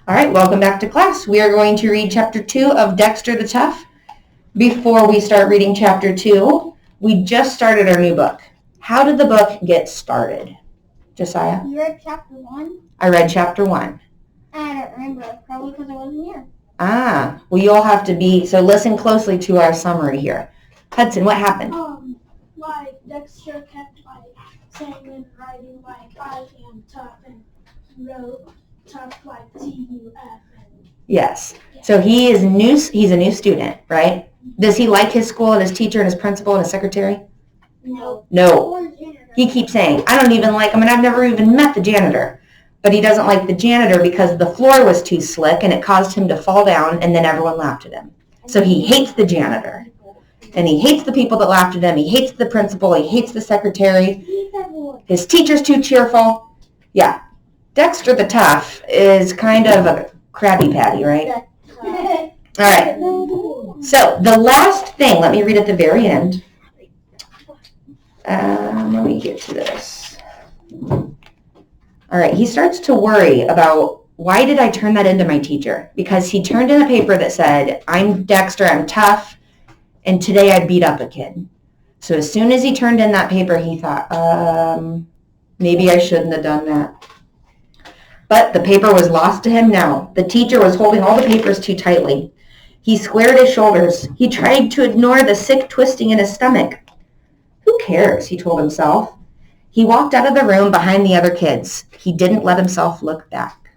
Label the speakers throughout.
Speaker 1: All right, welcome back to class. We are going to read Chapter 2 of Dexter the Tough. Before we start reading Chapter 2, we just started our new book. How did the book get started? Josiah?
Speaker 2: You read Chapter 1?
Speaker 1: I read Chapter 1.
Speaker 2: I don't remember, probably because I wasn't here.
Speaker 1: Well, you'll have to be, so listen closely to our summary here. Hudson, what happened?
Speaker 2: Dexter kept, saying and writing, I am tough, and wrote tough, T-U-F.
Speaker 1: Yes. So he's a new student, right? Does he like his school and his teacher and his principal and his secretary? No. He keeps saying, I don't even like him, and I've never even met the janitor. But he doesn't like the janitor because the floor was too slick and it caused him to fall down, and then everyone laughed at him. So he hates the janitor. And he hates the people that laughed at him. He hates the principal. He hates the secretary. His teacher's too cheerful. Yeah. Dexter the Tough is kind of a Krabby Patty, right? All right. So the last thing, let me read at the very end. Let me get to this. All right. He starts to worry about, why did I turn that into my teacher? Because he turned in a paper that said, I'm Dexter, I'm tough, and today I beat up a kid. So as soon as he turned in that paper, he thought, maybe I shouldn't have done that. But the paper was lost to him now. The teacher was holding all the papers too tightly. He squared his shoulders. He tried to ignore the sick twisting in his stomach. Who cares, he told himself. He walked out of the room behind the other kids. He didn't let himself look back.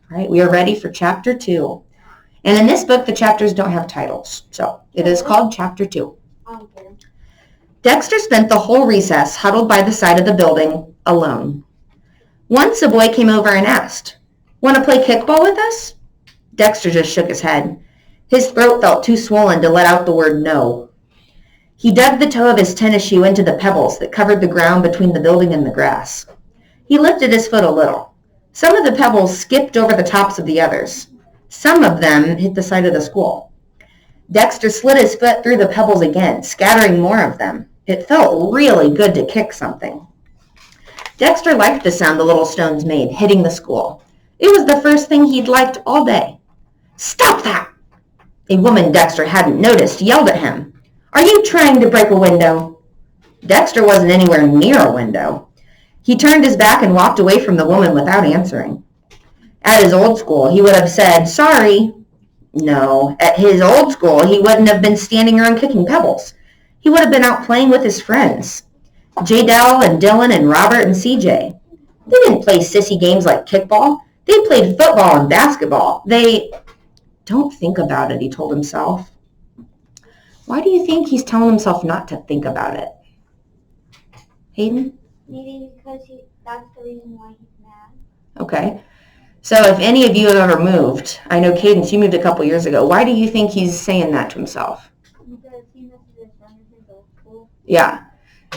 Speaker 1: All right, we are ready for Chapter 2. And in this book, the chapters don't have titles. So it is called Chapter 2. Dexter spent the whole recess huddled by the side of the building, alone. Once a boy came over and asked, Want to play kickball with us? Dexter just shook his head. His throat felt too swollen to let out the word no. He dug the toe of his tennis shoe into the pebbles that covered the ground between the building and the grass. He lifted his foot a little. Some of the pebbles skipped over the tops of the others. Some of them hit the side of the school. Dexter slid his foot through the pebbles again, scattering more of them. It felt really good to kick something. Dexter liked the sound the little stones made, hitting the school. It was the first thing he'd liked all day. Stop that! A woman Dexter hadn't noticed yelled at him. Are you trying to break a window? Dexter wasn't anywhere near a window. He turned his back and walked away from the woman without answering. At his old school, he would have said, sorry. No, at his old school, he wouldn't have been standing around kicking pebbles. He would have been out playing with his friends. J-Dell and Dylan and Robert and CJ. They didn't play sissy games like kickball. They played football and basketball. Don't think about it, he told himself. Why do you think he's telling himself not to think about it? Hayden?
Speaker 2: Maybe because that's the reason why he's mad.
Speaker 1: Okay. So if any of you have ever moved, I know Cadence, you moved a couple years ago. Why do you think he's saying that to himself?
Speaker 2: Because he misses his friends in school.
Speaker 1: Yeah.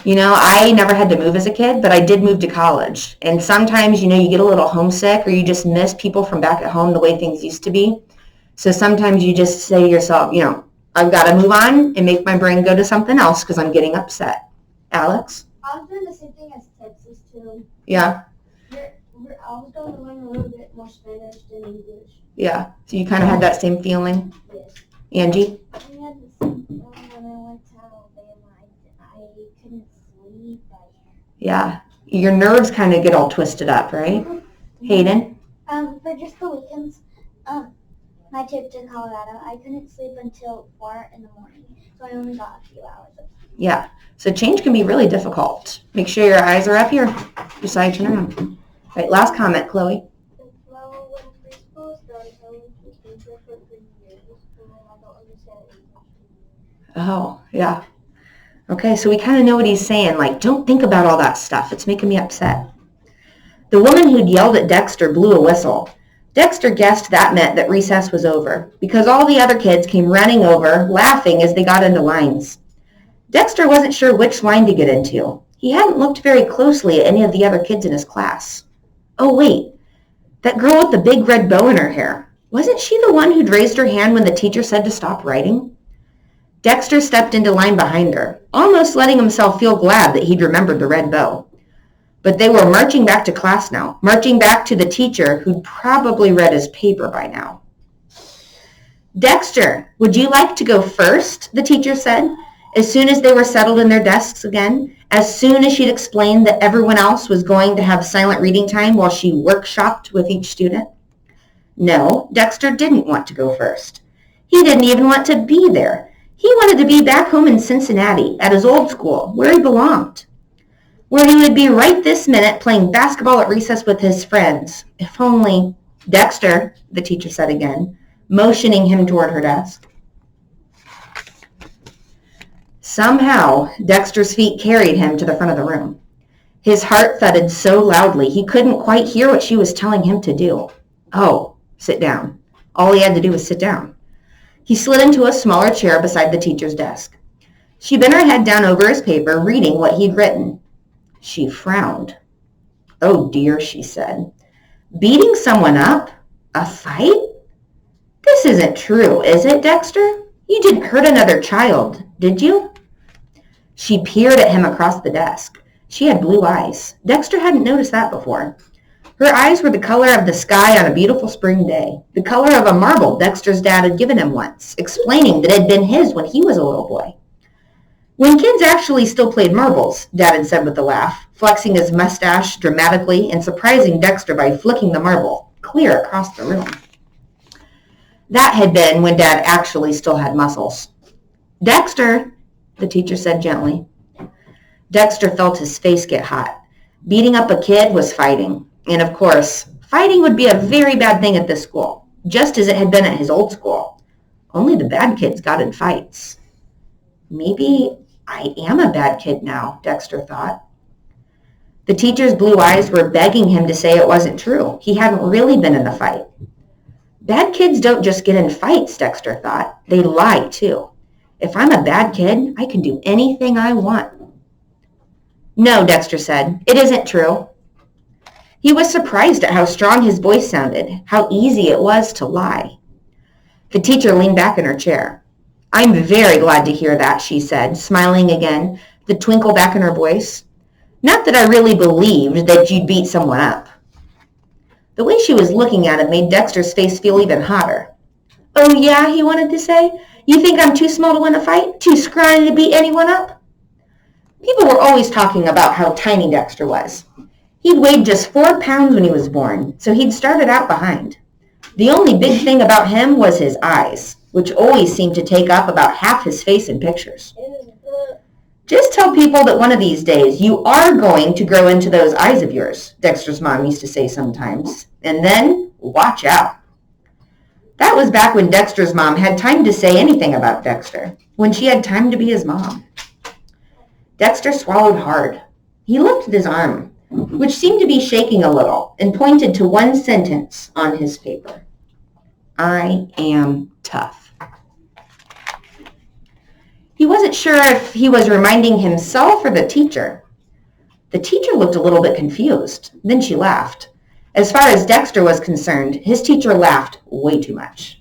Speaker 1: I never had to move as a kid, but I did move to college. And sometimes, you get a little homesick or you just miss people from back at home the way things used to be. So sometimes you just say to yourself, I've got to move on and make my brain go to something else because I'm getting upset. Alex?
Speaker 2: I was doing the same thing as Texas, too.
Speaker 1: Yeah.
Speaker 2: I was going to learn a little bit more Spanish than English.
Speaker 1: Yeah. So you kind of had that same feeling?
Speaker 2: Yes.
Speaker 1: Angie?
Speaker 2: I had the same feeling when I went to Alabama. I couldn't sleep.
Speaker 1: Yeah. Your nerves kind of get all twisted up, right? Mm-hmm. Hayden?
Speaker 2: For just the weekends, my trip to Colorado, I couldn't sleep until 4 in the morning. So I only got a few hours of sleep.
Speaker 1: Yeah. So change can be really difficult. Make sure your eyes are up here. Decide to turn around. All right, last comment, Chloe.
Speaker 2: Well, when preschool started, I was just teacher for 3 years, and I don't understand English.
Speaker 1: Oh, yeah. Okay, so we kind of know what he's saying. Don't think about all that stuff. It's making me upset. The woman who'd yelled at Dexter blew a whistle. Dexter guessed that meant that recess was over, because all the other kids came running over, laughing as they got into lines. Dexter wasn't sure which line to get into. He hadn't looked very closely at any of the other kids in his class. Oh, wait. That girl with the big red bow in her hair. Wasn't she the one who'd raised her hand when the teacher said to stop writing? Dexter stepped into line behind her, almost letting himself feel glad that he'd remembered the red bow. But they were marching back to class now, marching back to the teacher who'd probably read his paper by now. "Dexter, would you like to go first?" the teacher said, as soon as they were settled in their desks again, as soon as she'd explained that everyone else was going to have silent reading time while she workshopped with each student. No, Dexter didn't want to go first. He didn't even want to be there. He wanted to be back home in Cincinnati, at his old school, where he belonged. Where he would be right this minute playing basketball at recess with his friends. If only... "Dexter," the teacher said again, motioning him toward her desk. Somehow, Dexter's feet carried him to the front of the room. His heart thudded so loudly he couldn't quite hear what she was telling him to do. Oh, sit down. All he had to do was sit down. He slid into a smaller chair beside the teacher's desk. She bent her head down over his paper, reading what he'd written. She frowned. "Oh dear," she said. "Beating someone up? A fight? This isn't true, is it, Dexter? You didn't hurt another child, did you?" She peered at him across the desk. She had blue eyes. Dexter hadn't noticed that before. Her eyes were the color of the sky on a beautiful spring day, the color of a marble Dexter's dad had given him once, explaining that it had been his when he was a little boy. "When kids actually still played marbles," Dad had said with a laugh, flexing his mustache dramatically and surprising Dexter by flicking the marble clear across the room. That had been when Dad actually still had muscles. "Dexter," the teacher said gently. Dexter felt his face get hot. Beating up a kid was fighting. And of course, fighting would be a very bad thing at this school, just as it had been at his old school. Only the bad kids got in fights. Maybe I am a bad kid now, Dexter thought. The teacher's blue eyes were begging him to say it wasn't true. He hadn't really been in a fight. Bad kids don't just get in fights, Dexter thought. They lie, too. If I'm a bad kid, I can do anything I want. "No," Dexter said. "It isn't true." He was surprised at how strong his voice sounded, how easy it was to lie. The teacher leaned back in her chair. "I'm very glad to hear that," she said, smiling again, the twinkle back in her voice. "Not that I really believed that you'd beat someone up." The way she was looking at him made Dexter's face feel even hotter. "Oh yeah," he wanted to say. "You think I'm too small to win a fight? Too scrawny to beat anyone up?" People were always talking about how tiny Dexter was. He'd weighed just 4 pounds when he was born, so he'd started out behind. The only big thing about him was his eyes, which always seemed to take up about half his face in pictures. "Just tell people that one of these days you are going to grow into those eyes of yours," Dexter's mom used to say sometimes. "And then, watch out." That was back when Dexter's mom had time to say anything about Dexter, when she had time to be his mom. Dexter swallowed hard. He looked at his arm, which seemed to be shaking a little, and pointed to one sentence on his paper. "I am tough." He wasn't sure if he was reminding himself or the teacher. The teacher looked a little bit confused. Then she laughed. As far as Dexter was concerned, his teacher laughed way too much.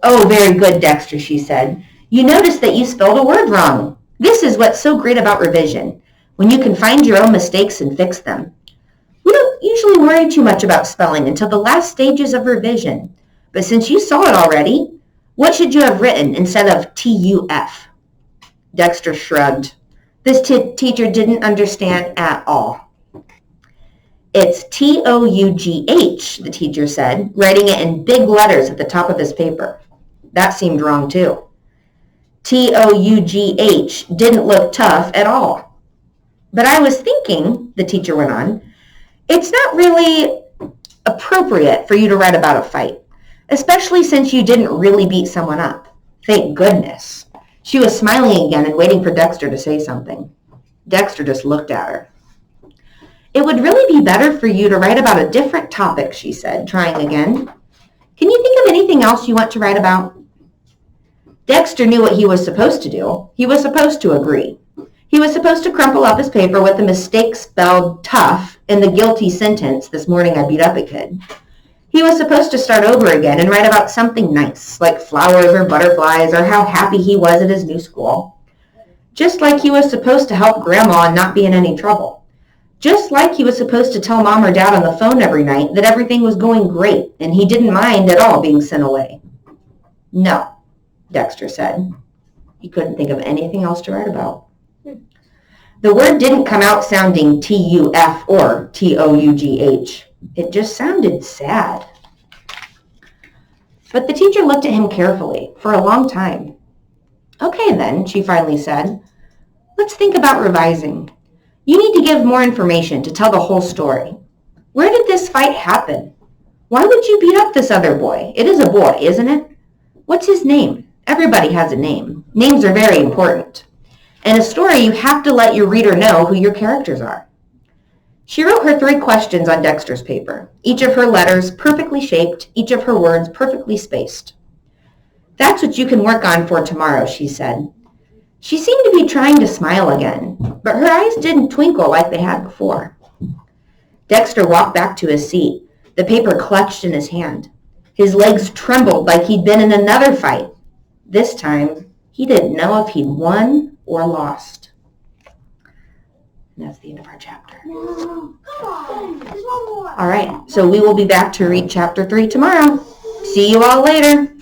Speaker 1: "Oh, very good, Dexter," she said. "You noticed that you spelled a word wrong. This is what's so great about revision, when you can find your own mistakes and fix them. We don't usually worry too much about spelling until the last stages of revision. But since you saw it already, what should you have written instead of TUF? Dexter shrugged. This teacher didn't understand at all. "It's TOUGH, the teacher said, writing it in big letters at the top of his paper. That seemed wrong, too. TOUGH didn't look tough at all. But I was thinking," the teacher went on, "it's not really appropriate for you to write about a fight, especially since you didn't really beat someone up. Thank goodness." She was smiling again and waiting for Dexter to say something. Dexter just looked at her. "It would really be better for you to write about a different topic," she said, trying again. "Can you think of anything else you want to write about?" Dexter knew what he was supposed to do. He was supposed to agree. He was supposed to crumple up his paper with the mistake spelled tough in the guilty sentence, "This morning I beat up a kid." He was supposed to start over again and write about something nice, like flowers or butterflies or how happy he was at his new school. Just like he was supposed to help Grandma and not be in any trouble. Just like he was supposed to tell mom or dad on the phone every night that everything was going great and he didn't mind at all being sent away. No, Dexter said. He couldn't think of anything else to write about. The word didn't come out sounding T-U-F or T-O-U-G-H. It just sounded sad. But the teacher looked at him carefully for a long time. Okay then, she finally said. Let's think about revising. You need to give more information to tell the whole story. Where did this fight happen? Why would you beat up this other boy? It is a boy, isn't it? What's his name? Everybody has a name. Names are very important. In a story, you have to let your reader know who your characters are. She wrote her 3 questions on Dexter's paper, each of her letters perfectly shaped, each of her words perfectly spaced. That's what you can work on for tomorrow, she said. She seemed to be trying to smile again, but her eyes didn't twinkle like they had before. Dexter walked back to his seat, the paper clutched in his hand. His legs trembled like he'd been in another fight. This time, he didn't know if he'd won or lost. And that's the end of our chapter.
Speaker 2: No, come on. There's one more.
Speaker 1: All right, so we will be back to read chapter 3 tomorrow. See you all later.